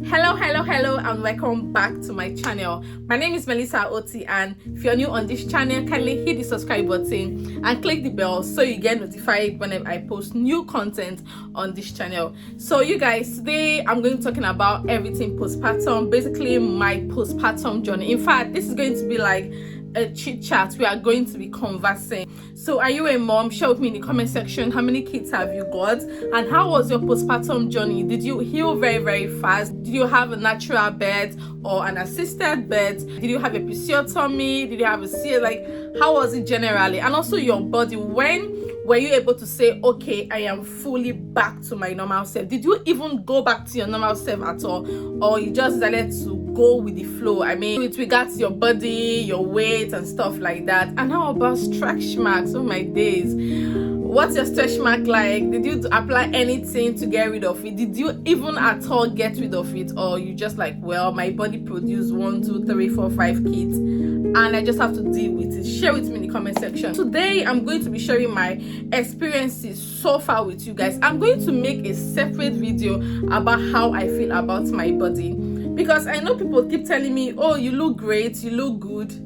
Hello, and welcome back to my channel. My name is Melissa Oti, and if you're new on this channel, kindly hit the subscribe button and click the bell so you get notified whenever I post new content on this channel. So you guys, today I'm going to be talking about everything postpartum, basically my postpartum journey. In fact, this is going to be like a chit chat. We are going to be conversing. So are you a mom? Share with me in the comment section how many kids have you got and how was your postpartum journey. Did you heal very fast? Did you have a natural birth or an assisted birth? Did you have a episiotomy? Did you have a C? Like, how was it generally? And also your body, when were you able to say, okay, I am fully back to my normal self? Did you even go back to your normal self at all, or you just decided to go with the flow? I mean, with regards to your body, your weight and stuff like that. And how about stretch marks? Oh my days, what's your stretch mark like? Did you apply anything to get rid of it? Did you even at all get rid of it, or you just like, well, my body produced 1, 2, 3, 4, 5 kids and I just have to deal with it? Share with me in the comment section. Today I'm going to be sharing my experiences so far with you guys. I'm going to make a separate video about how I feel about my body, because I know people keep telling me, oh, you look great, you look good.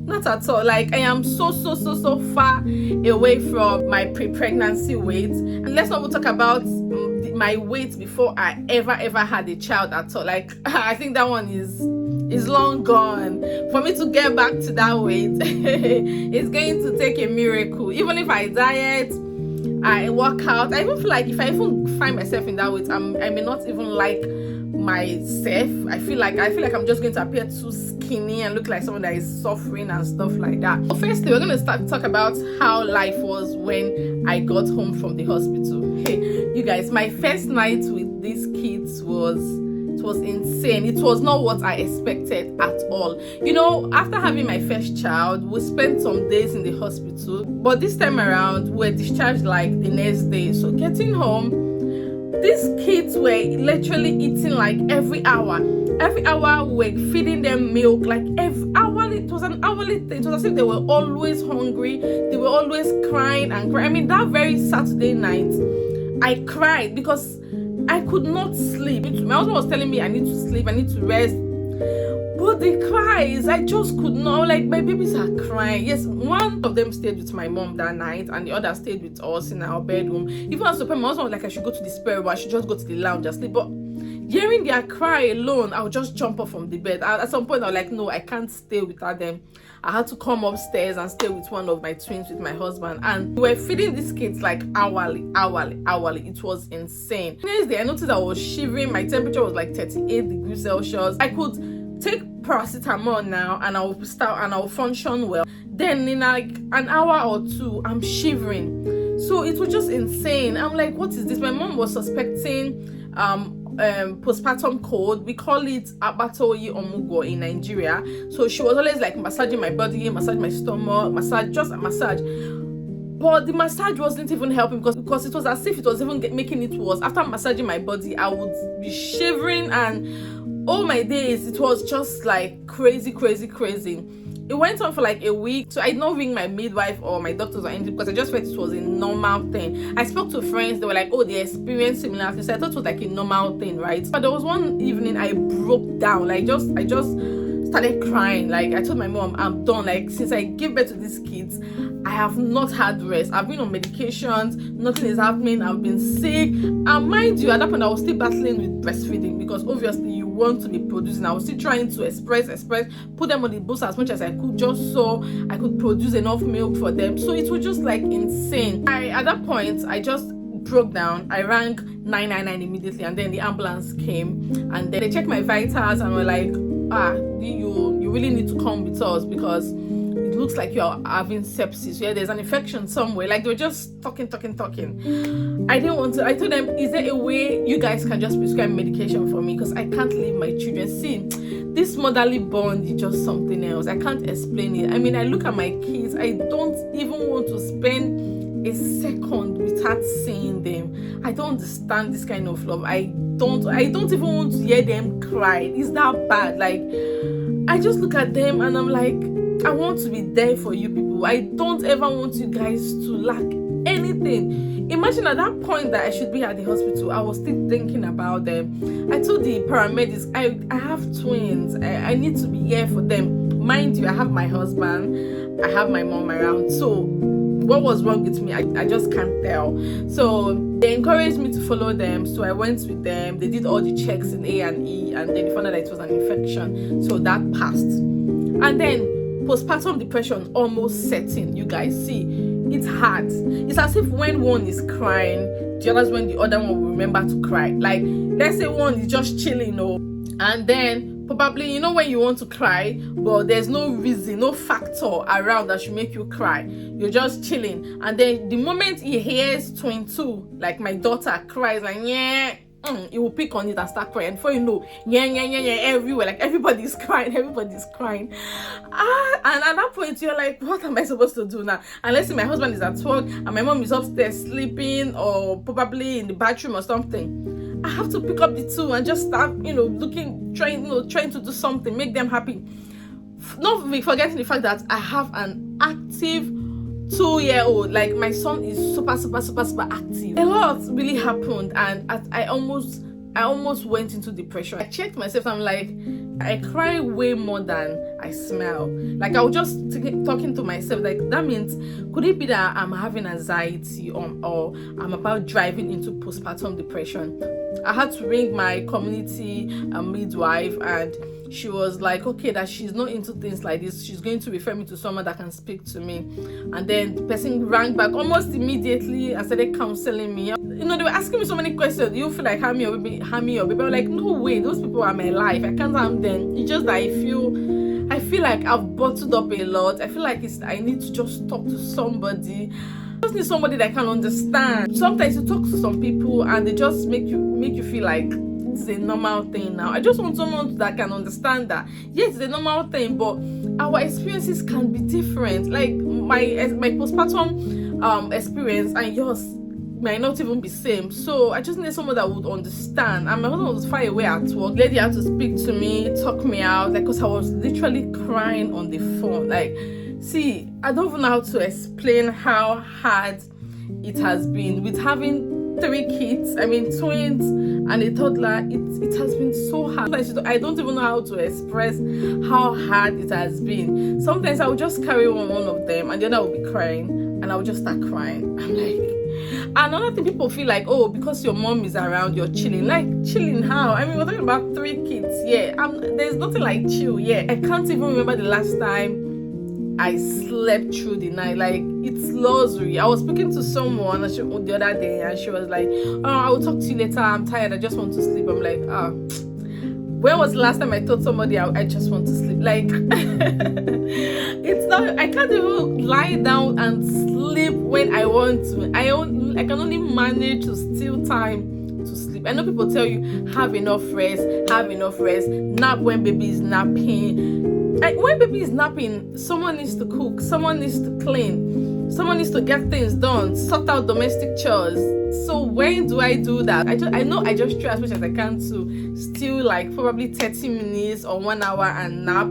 Not at all. Like, I am so far away from my pre-pregnancy weight. And let's not talk about my weight before I ever had a child at all. Like, I think that one is long gone. For me to get back to that weight, it's going to take a miracle. Even if I diet, I work out, I even feel like if I even find myself in that weight, I may not even like myself. I feel like I'm just going to appear too skinny and look like someone that is suffering and stuff like that. So firstly, we're going to start to talk about how life was when I got home from the hospital. Hey, you guys, my first night with these kids was insane. It was not what I expected at all. You know, after having my first child, we spent some days in the hospital, but this time around we were discharged like the next day. So getting home, these kids were literally eating like every hour. Every hour we were feeding them milk, like every hour. It was an hourly thing. It was as if they were always hungry. They were always crying and crying. I mean, that very Saturday night, I cried because I could not sleep. My husband was telling me I need to sleep, I need to rest. But the cries, I just could not. Like, my babies are crying. Yes, one of them stayed with my mom that night, and the other stayed with us in our bedroom. Even as my husband was like, I should go to the spare room, I should just go to the lounge and sleep. But hearing their cry alone, I would just jump off from the bed. At some point, I was like, no, I can't stay without them. I had to come upstairs and stay with one of my twins with my husband, and we were feeding these kids like hourly. It was insane. Next day, I noticed I was shivering. My temperature was like 38 degrees Celsius. I could take paracetamol now and I'll function well. Then in like an hour or two, I'm shivering. So it was just insane. I'm like, what is this? My mom was suspecting postpartum cold. We call it abatoyi omugo in Nigeria. So she was always like massaging my body, massaging my stomach, just a massage. But the massage wasn't even helping because it was as if it was even making it worse. After massaging my body, I would be shivering, and oh my days, it was just like crazy. It went on for like a week. So I did not ring my midwife or my doctors or anything because I just felt it was a normal thing. I spoke to friends, they were like, oh, they experienced similar things. So I thought it was like a normal thing, right? But there was one evening I broke down. Like, I just started crying. Like, I told my mom, I'm done. Like, since I gave birth to these kids, I have not had rest. I've been on medications, nothing is happening, I've been sick. And mind you, at that point I was still battling with breastfeeding, because obviously you want to be producing. I was still trying to express, put them on the boost as much as I could, just so I could produce enough milk for them. So it was just like insane. At that point, I just broke down. I rang 999 immediately, and then the ambulance came, and then they checked my vitals and were like, you really need to come with us because it looks like you're having sepsis. Yeah, there's an infection somewhere. Like, they were just talking. I didn't want to. I told them, is there a way you guys can just prescribe medication for me, because I can't leave my children. See, this motherly bond is just something else. I can't explain it. I mean, I look at my kids, I don't even want to spend a second without seeing them. I don't understand this kind of love. I don't even want to hear them cry. It's that bad. Like, I just look at them and I'm like, I want to be there for you people. I don't ever want you guys to lack anything. Imagine at that point that I should be at the hospital, I was still thinking about them. I told the paramedics, I have twins. I need to be here for them. Mind you, I have my husband, I have my mom around. So what was wrong with me? I just can't tell. So they encouraged me to follow them. So I went with them. They did all the checks in A&E, and then they found out that it was an infection. So that passed. And then postpartum depression almost set in. You guys see, it's hard. It's as if when one is crying, the other's when the other one will remember to cry. Like, let's say one is just chilling, and then probably, you know, when you want to cry, but there's no reason, no factor around that should make you cry. You're just chilling, and then the moment he hears twin two, like my daughter cries, like yeah, he will pick on it and start crying. Before you know, yeah, everywhere, like everybody's crying. And at that point, you're like, what am I supposed to do now? Unless my husband is at work and my mom is upstairs sleeping, or probably in the bathroom or something, I have to pick up the two and just start, trying to do something, make them happy. Not forgetting the fact that I have an active 2-year-old. Like, my son is super active. A lot really happened, and I almost went into depression. I checked myself. I'm like, I cry way more than I smile. Like, I was just talking to myself, like, that means, could it be that I'm having anxiety, or I'm about driving into postpartum depression? I had to ring my community midwife, and she was like, okay, that she's not into things like this. She's going to refer me to someone that can speak to me. And then the person rang back almost immediately and started counseling me. They were asking me so many questions. Do you feel like harming your baby? I'm like, no way, those people are my life. I can't harm them. It's just that I feel like I've bottled up a lot. I feel like I need to just talk to somebody. I just need somebody that can understand. Sometimes you talk to some people and they just make you feel like it's a normal thing now. I just want someone that can understand that yes, it's a normal thing, but our experiences can be different. Like my postpartum experience and yours might not even be same. So I just need someone that would understand. And my husband was far away at work. The lady had to speak to me, talk me out, like, because I was literally crying on the phone. Like, see, I don't even know how to explain how hard it has been with having 3 kids, twins and a toddler. It has been so hard. I don't even know how to express how hard it has been. Sometimes I would just carry one of them and the other would be crying, and I would just start crying. I'm like, another thing, people feel like, oh, because your mom is around, you're chilling. Like, chilling how? We're talking about 3 kids. Yeah, there's nothing like chill. Yeah, I can't even remember the last time I slept through the night. Like, it's luxury. I was speaking to someone the other day, and she was like, oh, I will talk to you later, I'm tired, I just want to sleep. I'm like, when was the last time I told somebody I just want to sleep? Like, it's not, I can't even lie down and sleep when I want to. I can only manage to steal time to sleep. I know people tell you, have enough rest, nap when baby is napping. When baby is napping, someone needs to cook, someone needs to clean, someone needs to get things done, sort out domestic chores. So when do I do that? I know I just try as much as I can to still like probably 30 minutes or 1 hour and nap.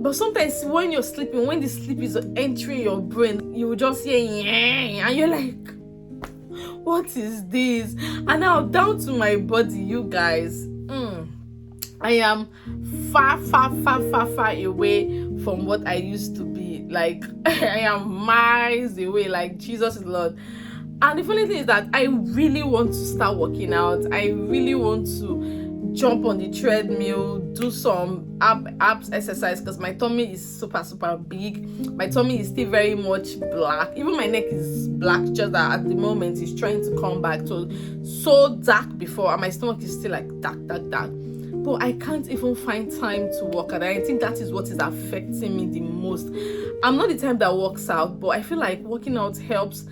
But sometimes when you're sleeping, when the sleep is entering your brain, you will just hear yeah, and you're like, what is this? And now down to my body, you guys. I am far away from what I used to be. Like, I am miles away. Like, Jesus is Lord. And the funny thing is that I really want to start working out. I really want to jump on the treadmill, do some abs exercise, because my tummy is super big. My tummy is still very much black. Even my neck is black, just that at the moment it's trying to come back to so dark before, and my stomach is still like dark. But I can't even find time to work out. I think that is what is affecting me the most. I'm not the type that works out, but I feel like working out helps.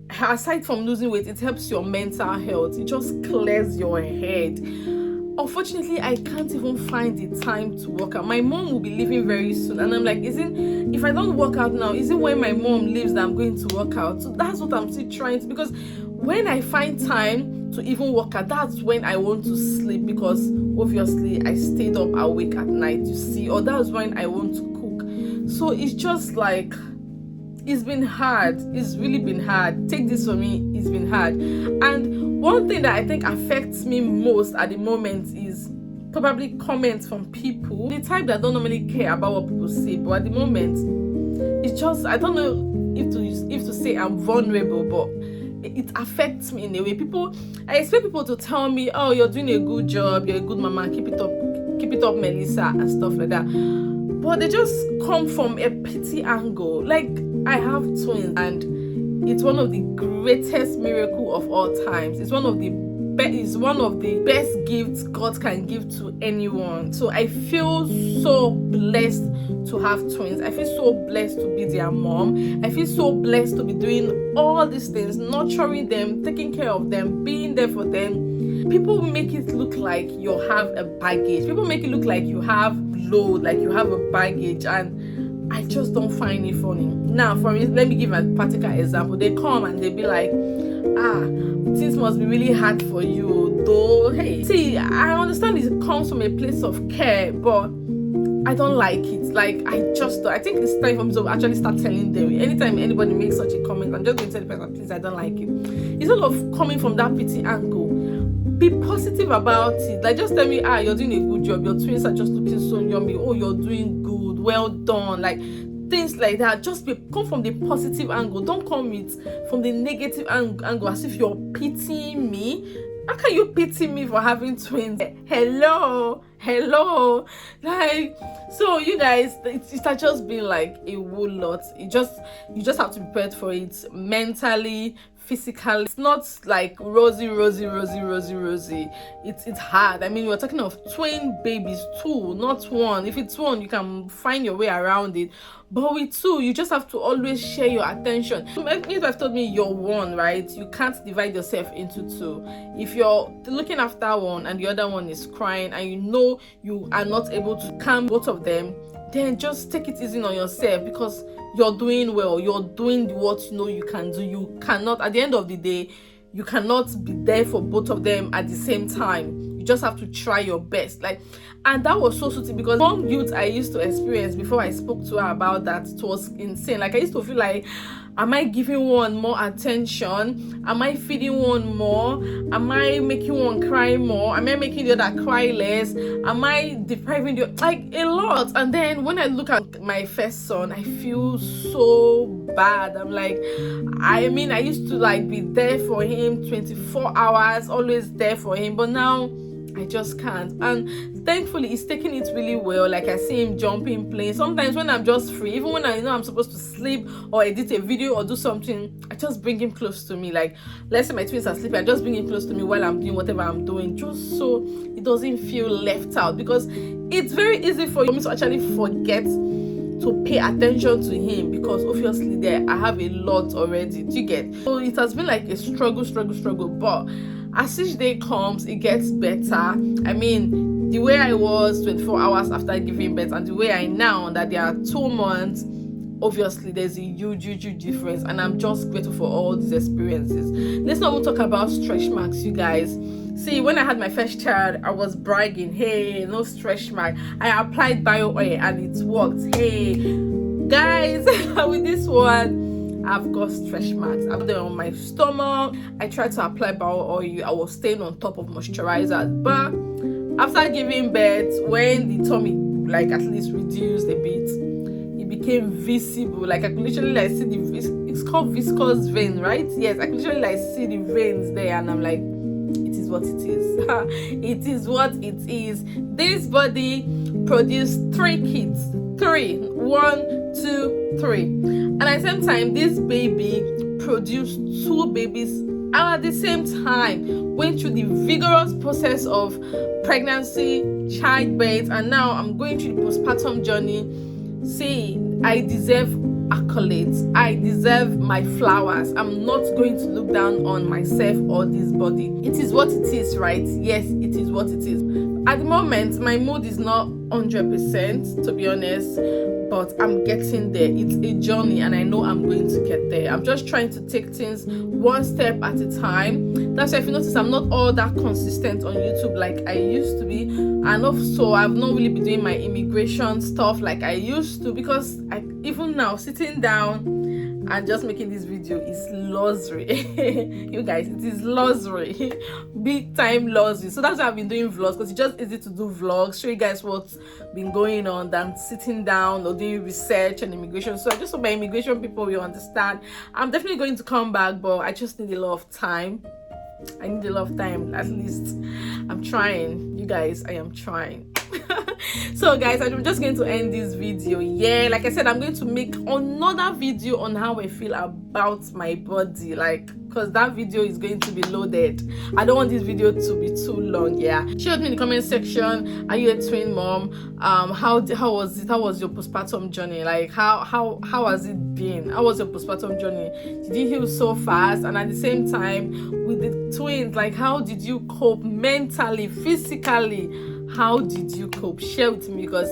Aside from losing weight, it helps your mental health. It just clears your head. Unfortunately, I can't even find the time to work out. My mom will be leaving very soon, and I'm like, if I don't work out now, is it when my mom leaves that I'm going to work out? So that's what I'm still trying to, because when I find time to even work out, that's when I want to sleep, because obviously I stayed up awake at night, you see, or that's when I want to cook. So it's just like, it's been hard. It's really been hard. Take this from me, it's been hard. And one thing that I think affects me most at the moment is probably comments from people, the type that don't normally care about what people say, but at the moment it's just, I don't know if to say I'm vulnerable, but it affects me in a way. I expect people to tell me, oh, you're doing a good job, you're a good mama, keep it up, Melissa, and stuff like that. But they just come from a pity angle. Like, I have twins, and it's one of the greatest miracle of all times. It's one of the best gifts God can give to anyone. So I feel so blessed to have twins. I feel so blessed to be their mom. I feel so blessed to be doing all these things, nurturing them, taking care of them, being there for them. People make it look like you have a baggage. People make it look like you have load, like you have a baggage, and I just don't find it funny. Now, let me give a practical example. They come and they be like, things must be really hard for you, though. Hey, see, I understand it comes from a place of care, but I don't like it. Like, I think it's time for me to actually start telling them. Anytime anybody makes such a comment, I'm just going to tell the person, please, I don't like it. Instead of coming from that pity angle, be positive about it. Like, just tell me, you're doing a good job, your twins are just looking so yummy, oh, you're doing good, well done, like things like that. Just come from the positive angle. Don't come from the negative angle as if you're pitying me. How can you pity me for having twins? Hello, like, so you guys, it has just been like a whole lot. You just have to be prepared for it mentally, physically. It's not like rosy. It's hard. I mean, we're talking of twin babies, 2, not 1. If it's 1, you can find your way around it. But with 2, you just have to always share your attention. If I've told me you're 1, right, you can't divide yourself into 2. If you're looking after 1 and the other one is crying, and you know you are not able to calm both of them, then just take it easy on yourself, because you're doing well. You're doing what you know you can do. You cannot, at the end of the day, you cannot be there for both of them at the same time. You just have to try your best. Like, and that was so soothing, because one guilt I used to experience before I spoke to her about that, it was insane. Like, I used to feel like, am I giving one more attention? Am I feeding one more? Am I making one cry more? Am I making the other cry less? Am I depriving the, like, a lot? And then when I look at my first son, I feel so bad. I'm like, I used to like be there for him 24 hours, always there for him, but now I just can't. And thankfully, he's taking it really well. Like, I see him jumping, playing. Sometimes when I'm just free, even when I know I'm supposed to sleep or edit a video or do something, I just bring him close to me. Like, let's say my twins are sleeping, I just bring him close to me while I'm doing whatever I'm doing, just so he doesn't feel left out. Because it's very easy for me to actually forget to pay attention to him, because obviously I have a lot already. Do you get? So it has been like a struggle, but as each day comes, it gets better. I mean, the way I was 24 hours after giving birth and the way I now that there are 2 months, obviously there's a huge difference, and I'm just grateful for all these experiences. Let's not even talk about stretch marks, you guys. See, when I had my first child, I was bragging, hey, no stretch mark. I applied bio oil and it worked. Hey guys, with this one, I've got stretch marks. I'm there on my stomach. I tried to apply bio oil. I was staying on top of moisturizers, but after giving birth, when the tummy like at least reduced a bit, it became visible. Like, I could literally like see it's called viscous vein, right? Yes, I could literally like see the veins there, and I'm like, it is what it is. It is what it is. This body produced 3 kids. 3. 1, 2, 3. And at the same time, this baby produced 2 babies, and at the same time went through the vigorous process of pregnancy, childbirth, and now I'm going through the postpartum journey. See, I deserve accolades. I deserve my flowers. I'm not going to look down on myself or this body. It is what it is, right? Yes, it is what it is. At the moment, my mood is not 100%, to be honest, but I'm getting there. It's a journey, and I know I'm going to get there. I'm just trying to take things one step at a time. That's why, if you notice, I'm not all that consistent on YouTube like I used to be, and also I've not really been doing my immigration stuff like I used to, because even now, sitting down and just making this video is luxury. You guys, it is luxury. Big time luxury. So that's why I've been doing vlogs, because it's just easy to do vlogs, show you guys what's been going on, than sitting down or doing research and immigration. So I just hope my immigration people will understand. I'm definitely going to come back, but I just need a lot of time. I need a lot of time. At least I'm trying, you guys. I am trying. So guys, I'm just going to end this video. Yeah, like I said, I'm going to make another video on how I feel about my body, like, because that video is going to be loaded. I don't want this video to be too long. Yeah, share with me in the comment section, are you a twin mom? How was it? How was your postpartum journey? Like, how has it been? How was your postpartum journey? Did you heal so fast? And at the same time, with the twins, like, how did you cope mentally, physically? How did you cope? Share with me, because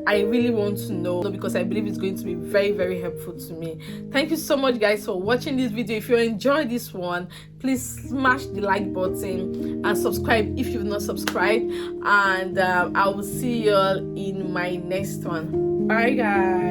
I really want to know, because I believe it's going to be very, very helpful to me. Thank you so much, guys, for watching this video. If you enjoyed this one, please smash the like button and subscribe if you've not subscribed. And I will see you all in my next one. Bye, guys.